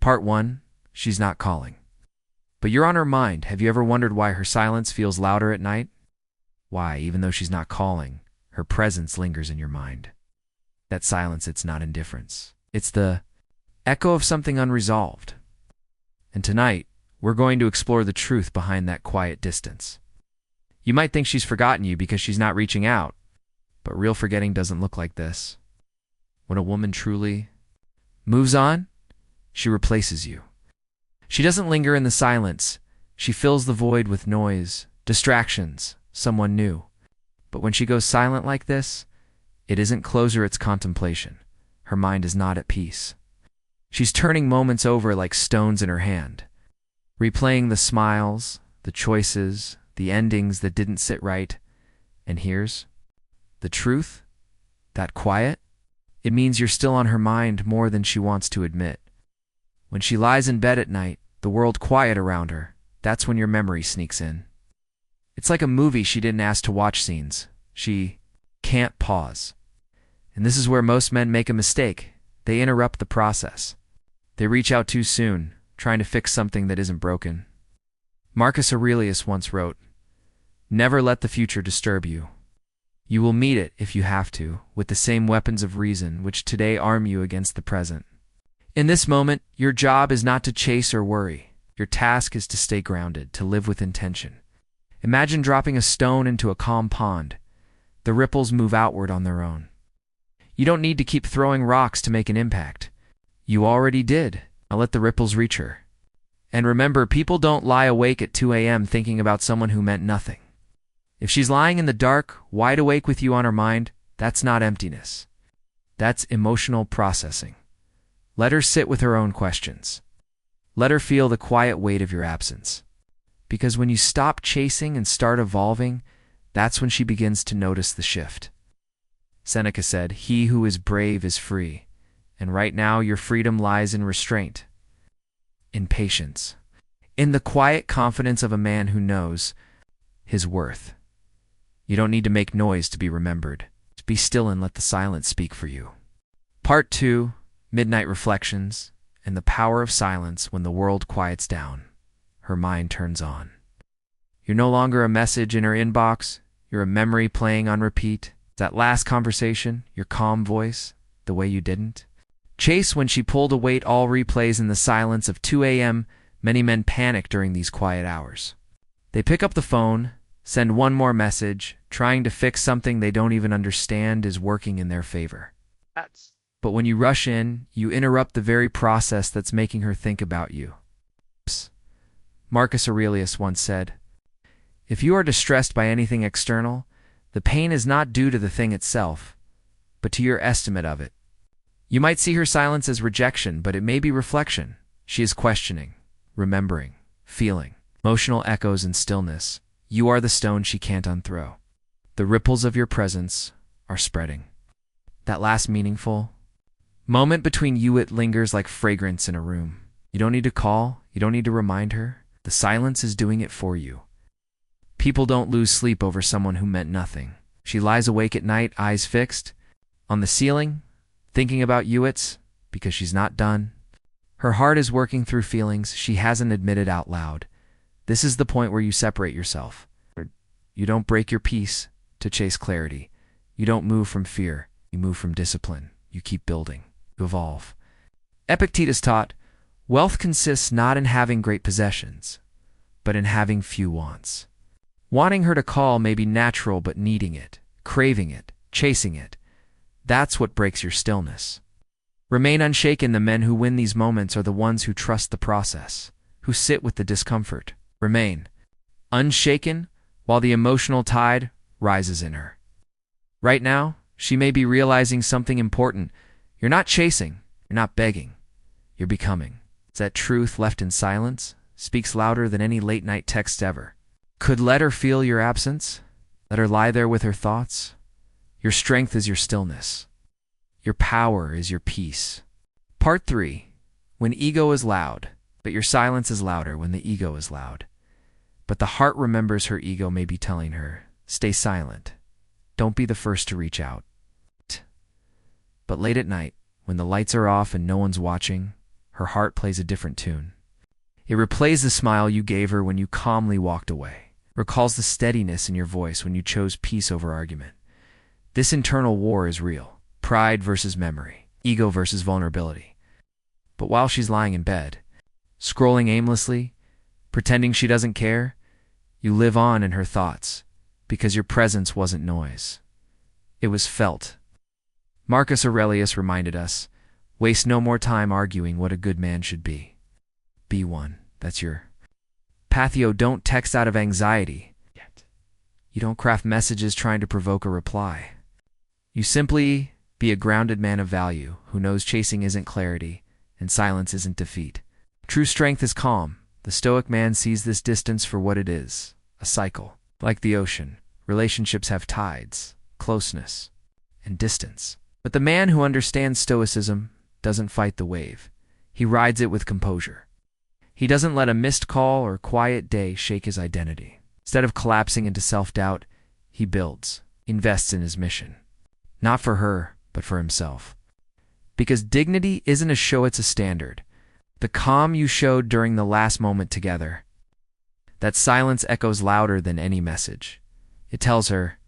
Part 1. She's not calling. But you're on her mind. Have you ever wondered why her silence feels louder at night? Why, even though she's not calling, her presence lingers in your mind. That silence, it's not indifference. It's the echo of something unresolved. And tonight, we're going to explore the truth behind that quiet distance. You might think she's forgotten you because she's not reaching out, but real forgetting doesn't look like this. When a woman truly moves on, she replaces you. She doesn't linger in the silence. She fills the void with noise, distractions, someone new. But when she goes silent like this, it isn't closure, it's contemplation. Her mind is not at peace. She's turning moments over like stones in her hand, replaying the smiles, the choices, the endings that didn't sit right. And here's the truth, that quiet, it means you're still on her mind more than she wants to admit. When she lies in bed at night, the world quiet around her, that's when your memory sneaks in. It's like a movie she didn't ask to watch scenes. She can't pause. And this is where most men make a mistake. They interrupt the process. They reach out too soon, trying to fix something that isn't broken. Marcus Aurelius once wrote, "Never let the future disturb you. You will meet it, if you have to, with the same weapons of reason which today arm you against the present." In this moment, your job is not to chase or worry. Your task is to stay grounded, to live with intention. Imagine dropping a stone into a calm pond. The ripples move outward on their own. You don't need to keep throwing rocks to make an impact. You already did. Now let the ripples reach her. And remember, people don't lie awake at 2 a.m. thinking about someone who meant nothing. If she's lying in the dark, wide awake with you on her mind, that's not emptiness. That's emotional processing. Let her sit with her own questions. Let her feel the quiet weight of your absence. Because when you stop chasing and start evolving, that's when she begins to notice the shift. Seneca said, "He who is brave is free." And right now, your freedom lies in restraint, in patience, in the quiet confidence of a man who knows his worth. You don't need to make noise to be remembered. Just be still and let the silence speak for you. Part 2. Midnight Reflections and the power of silence. When the world quiets down, her mind turns on. You're no longer a message in her inbox. You're a memory playing on repeat. That last conversation, your calm voice, the way you didn't chase when she pulled a weight, all replays in the silence of 2 a.m. Many men panic during these quiet hours. They pick up the phone, send one more message, trying to fix something they don't even understand is working in their favor. But when you rush in, you interrupt the very process that's making her think about you. Marcus Aurelius once said, "If you are distressed by anything external, the pain is not due to the thing itself, but to your estimate of it." You might see her silence as rejection, but it may be reflection. She is questioning, remembering, feeling. Emotional echoes and stillness. You are the stone she can't unthrow. The ripples of your presence are spreading. That last meaningful moment between you, it lingers like fragrance in a room. You don't need to call. You don't need to remind her. The silence is doing it for you. People don't lose sleep over someone who meant nothing. She lies awake at night, eyes fixed on the ceiling, thinking about you. It's because she's not done. Her heart is working through feelings she hasn't admitted out loud. This is the point where you separate yourself. You don't break your peace to chase clarity. You don't move from fear. You move from discipline. You keep building. You evolve. Epictetus taught, wealth consists not in having great possessions, but in having few wants. Wanting her to call may be natural, but needing it, craving it, chasing it, that's what breaks your stillness. Remain unshaken. The men who win these moments are the ones who trust the process, who sit with the discomfort. Remain unshaken while the emotional tide rises in her. Right now, she may be realizing something important. You're not chasing, you're not begging, you're becoming. It's that truth left in silence speaks louder than any late-night text ever. Could let her feel your absence. Let her lie there with her thoughts. Your strength is your stillness. Your power is your peace. Part 3. When ego is loud, but your silence is louder when the ego is loud. But the heart remembers her ego may be telling her, stay silent. Don't be the first to reach out. But late at night, when the lights are off and no one's watching, her heart plays a different tune. It replays the smile you gave her when you calmly walked away, recalls the steadiness in your voice when you chose peace over argument. This internal war is real. Pride versus memory, ego versus vulnerability. But while she's lying in bed, scrolling aimlessly, pretending she doesn't care, you live on in her thoughts, because your presence wasn't noise. It was felt. Marcus Aurelius reminded us, waste no more time arguing what a good man should be. Be one. That's your pathio. Don't text out of anxiety. Yet. You don't craft messages trying to provoke a reply. You simply be a grounded man of value who knows chasing isn't clarity and silence isn't defeat. True strength is calm. The Stoic man sees this distance for what it is, a cycle. Like the ocean, relationships have tides, closeness, and distance. But the man who understands Stoicism doesn't fight the wave. He rides it with composure. He doesn't let a missed call or quiet day shake his identity. Instead of collapsing into self-doubt, he builds, invests in his mission. Not for her, but for himself. Because dignity isn't a show, it's a standard. The calm you showed during the last moment together. That silence echoes louder than any message. It tells her,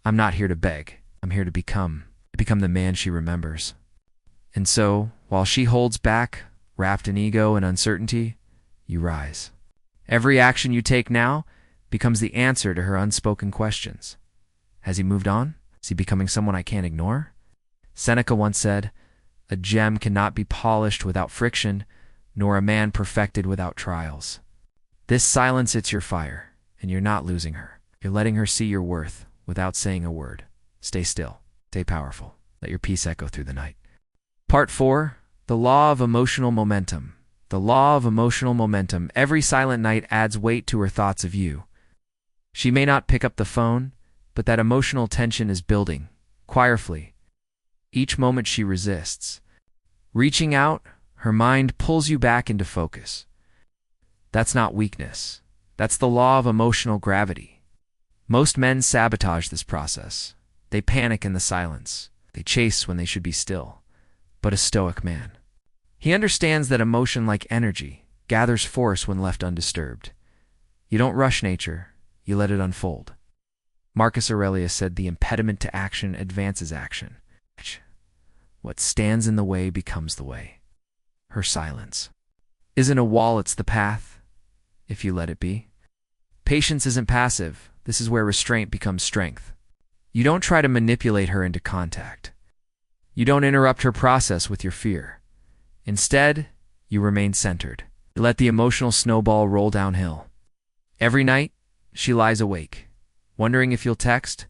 I'm not here to beg. I'm here to become the man she remembers. And so, while she holds back, wrapped in ego and uncertainty, you rise. Every action you take now becomes the answer to her unspoken questions. Has he moved on? Is he becoming someone I can't ignore? Seneca once said, a gem cannot be polished without friction, nor a man perfected without trials. This silence, it's your fire, and you're not losing her. You're letting her see your worth without saying a word. Stay still. Stay powerful. Let your peace echo through the night. Part 4. The Law of Emotional Momentum. The law of emotional momentum. Every silent night adds weight to her thoughts of you. She may not pick up the phone, but that emotional tension is building, quietly. Each moment she resists. Reaching out, her mind pulls you back into focus. That's not weakness. That's the law of emotional gravity. Most men sabotage this process. They panic in the silence. They chase when they should be still. But a Stoic man, he understands that emotion, like energy, gathers force when left undisturbed. You don't rush nature, you let it unfold. Marcus Aurelius said the impediment to action advances action. What stands in the way becomes the way. Her silence isn't a wall, it's the path, if you let it be. Patience isn't passive. This is where restraint becomes strength. You don't try to manipulate her into contact. You don't interrupt her process with your fear. Instead, you remain centered. You let the emotional snowball roll downhill. Every night, she lies awake, wondering if you'll text,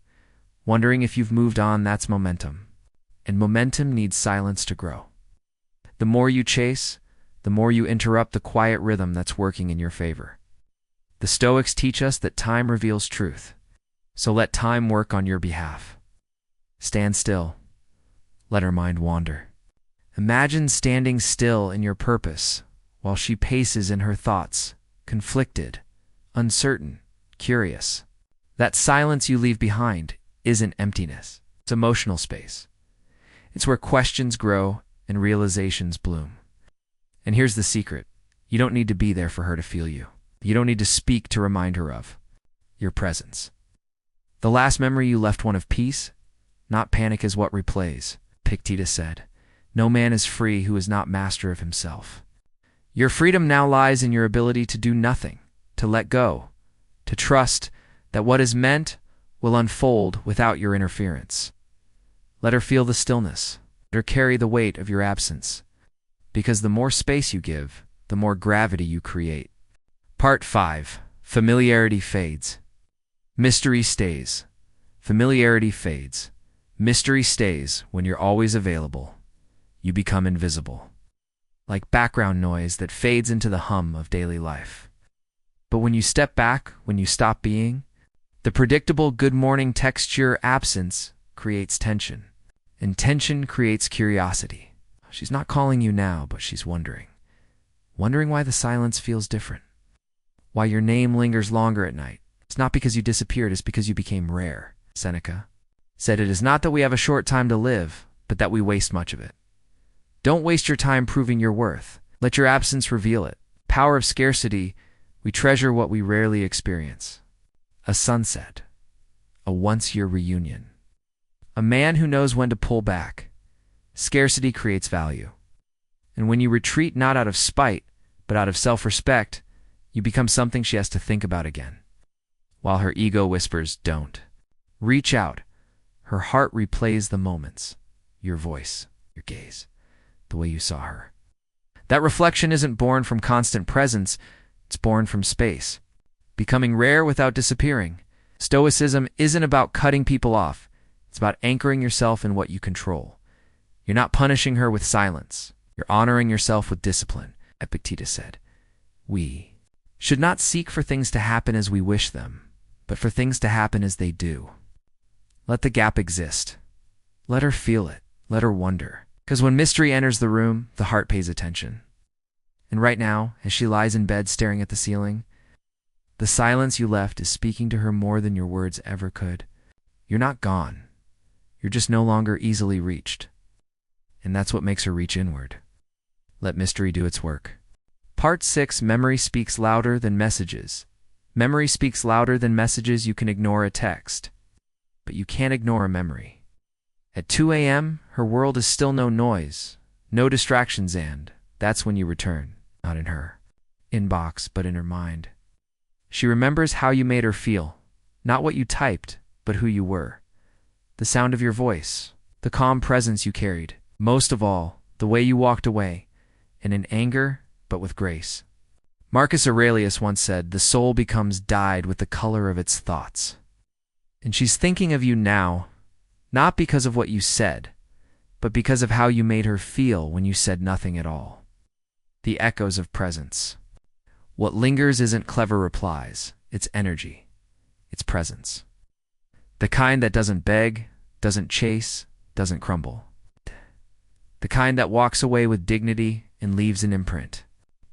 wondering if you've moved on. That's momentum. And momentum needs silence to grow. The more you chase, the more you interrupt the quiet rhythm that's working in your favor. The Stoics teach us that time reveals truth. So let time work on your behalf. Stand still. Let her mind wander. Imagine standing still in your purpose while she paces in her thoughts, conflicted, uncertain, curious. That silence you leave behind isn't emptiness. It's emotional space. It's where questions grow and realizations bloom. And here's the secret. You don't need to be there for her to feel you. You don't need to speak to remind her of your presence. The last memory you left one of peace, not panic, is what replays. Epictetus said, no man is free who is not master of himself. Your freedom now lies in your ability to do nothing, to let go, to trust that what is meant will unfold without your interference. Let her feel the stillness. Let her carry the weight of your absence. Because the more space you give, the more gravity you create. Part 5. Familiarity fades. Mystery stays. Familiarity fades. Mystery stays when you're always available. You become invisible. Like background noise that fades into the hum of daily life. But when you step back, when you stop being, the predictable good morning texture absence creates tension. And tension creates curiosity. She's not calling you now, but she's wondering. Wondering why the silence feels different. Why your name lingers longer at night. It's not because you disappeared, it's because you became rare. Seneca said it is not that we have a short time to live, but that we waste much of it. Don't waste your time proving your worth. Let your absence reveal it. Power of scarcity, we treasure what we rarely experience. A sunset, a once-year reunion. A man who knows when to pull back. Scarcity creates value. And when you retreat not out of spite, but out of self-respect, you become something she has to think about again. While her ego whispers, don't. Reach out. Her heart replays the moments, your voice, your gaze, the way you saw her. That reflection isn't born from constant presence, it's born from space, becoming rare without disappearing. Stoicism isn't about cutting people off, it's about anchoring yourself in what you control. You're not punishing her with silence, you're honoring yourself with discipline, Epictetus said. We should not seek for things to happen as we wish them, but for things to happen as they do. Let the gap exist. Let her feel it. Let her wonder. Because when mystery enters the room, the heart pays attention. And right now, as she lies in bed staring at the ceiling, the silence you left is speaking to her more than your words ever could. You're not gone. You're just no longer easily reached. And that's what makes her reach inward. Let mystery do its work. Part 6, Memory speaks louder than messages. Memory speaks louder than messages. You can ignore a text, but you can't ignore a memory. At 2 a.m., her world is still no noise, no distractions, and that's when you return, not in her inbox, but in her mind. She remembers how you made her feel, not what you typed, but who you were. The sound of your voice, the calm presence you carried, most of all, the way you walked away, and in anger, but with grace. Marcus Aurelius once said, the soul becomes dyed with the color of its thoughts. And she's thinking of you now, not because of what you said, but because of how you made her feel when you said nothing at all. The echoes of presence. What lingers isn't clever replies, it's energy, it's presence. The kind that doesn't beg, doesn't chase, doesn't crumble. The kind that walks away with dignity and leaves an imprint.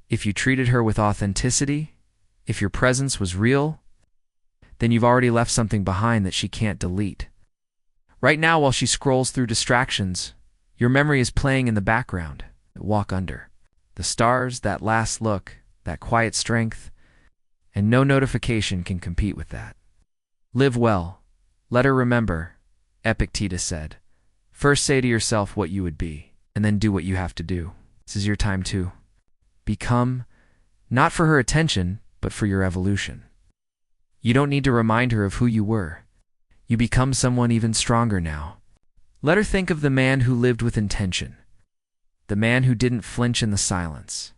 If you treated her with authenticity, if your presence was real, then you've already left something behind that she can't delete. Right now, while she scrolls through distractions, your memory is playing in the background. Walk under. The stars, that last look, that quiet strength, and no notification can compete with that. Live well. Let her remember, Epictetus said. First say to yourself what you would be, and then do what you have to do. This is your time too. Become, not for her attention, but for your evolution. You don't need to remind her of who you were. You become someone even stronger now. Let her think of the man who lived with intention, the man who didn't flinch in the silence.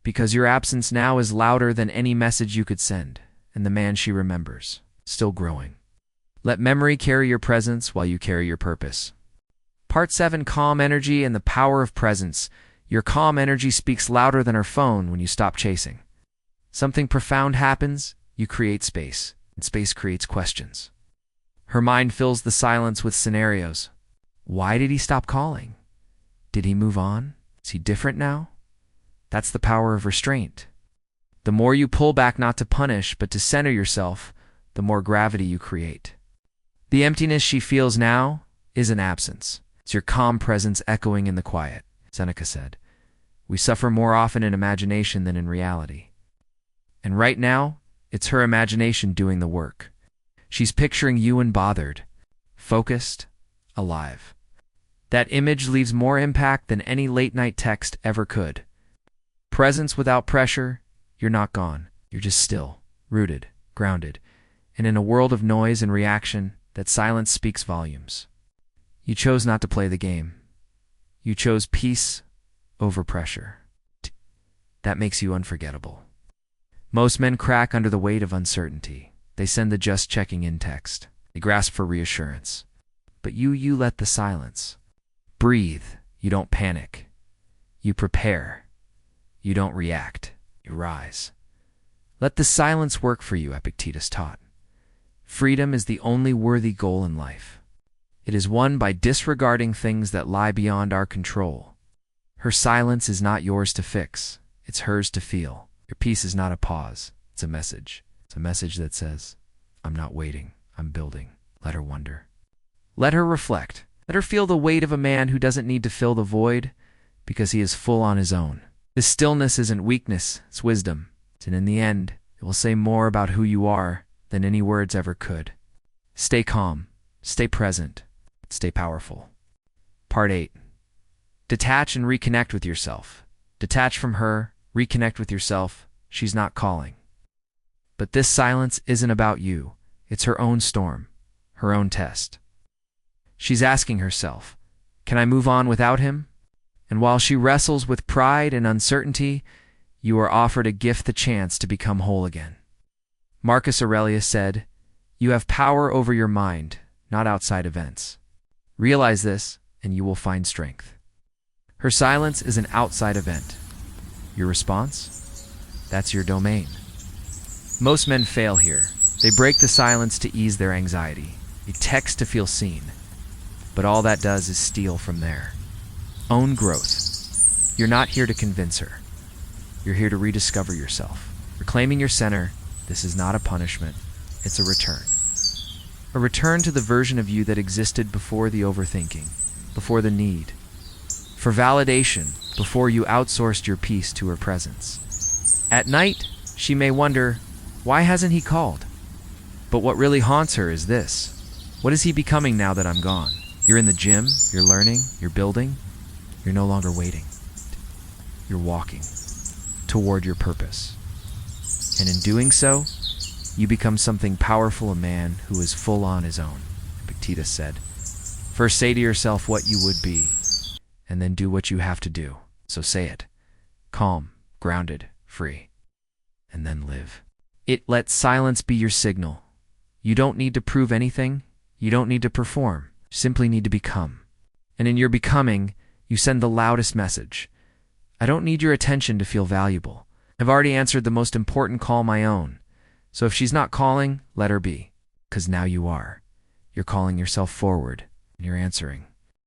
Because your absence now is louder than any message you could send, and the man she remembers, still growing. Let memory carry your presence while you carry your purpose. Part 7, Calm Energy and the Power of Presence. Your calm energy speaks louder than her phone when you stop chasing. Something profound happens, you create space, and space creates questions. Her mind fills the silence with scenarios. Why did he stop calling? Did he move on? Is he different now? That's the power of restraint. The more you pull back not to punish, but to center yourself, the more gravity you create. The emptiness she feels now is an absence. It's your calm presence echoing in the quiet. Seneca said, we suffer more often in imagination than in reality. And right now, it's her imagination doing the work. She's picturing you unbothered, focused, alive. That image leaves more impact than any late-night text ever could. Presence without pressure, you're not gone. You're just still, rooted, grounded. And in a world of noise and reaction, that silence speaks volumes. You chose not to play the game. You chose peace over pressure. That makes you unforgettable. Most men crack under the weight of uncertainty. They send the just checking in text. They grasp for reassurance. But you let the silence. Breathe. You don't panic. You prepare. You don't react. You rise. Let the silence work for you, Epictetus taught. Freedom is the only worthy goal in life. It is won by disregarding things that lie beyond our control. Her silence is not yours to fix. It's hers to feel. Your peace is not a pause. It's a message. It's a message that says, I'm not waiting. I'm building. Let her wonder. Let her reflect. Let her feel the weight of a man who doesn't need to fill the void because he is full on his own. This stillness isn't weakness, it's wisdom. And in the end, it will say more about who you are than any words ever could. Stay calm, stay present, stay powerful. Part 8. Detach and reconnect with yourself. Detach from her, reconnect with yourself. She's not calling. But this silence isn't about you. It's her own storm, her own test. She's asking herself, can I move on without him? And while she wrestles with pride and uncertainty, you are offered a gift, the chance to become whole again. Marcus Aurelius said, "You have power over your mind, not outside events." Realize this, and you will find strength. Her silence is an outside event. Your response? That's your domain. Most men fail here. They break the silence to ease their anxiety. They text to feel seen. But all that does is steal from there. Own growth. You're not here to convince her. You're here to rediscover yourself. Reclaiming your center, this is not a punishment, it's a return. A return to the version of you that existed before the overthinking, before the need, for validation, before you outsourced your peace to her presence. At night, she may wonder, why hasn't he called? But what really haunts her is this. What is he becoming now that I'm gone? You're in the gym, you're learning, you're building. You're no longer waiting. You're walking toward your purpose. And in doing so, you become something powerful, a man who is full on his own. Epictetus said, first say to yourself what you would be, and then do what you have to do. So say it. Calm, grounded, free. And then live. Let silence be your signal. You don't need to prove anything. You don't need to perform. You simply need to become. And in your becoming, you send the loudest message. I don't need your attention to feel valuable. I've already answered the most important call, my own. So if she's not calling, let her be. 'Cause now you are. You're calling yourself forward, and you're answering.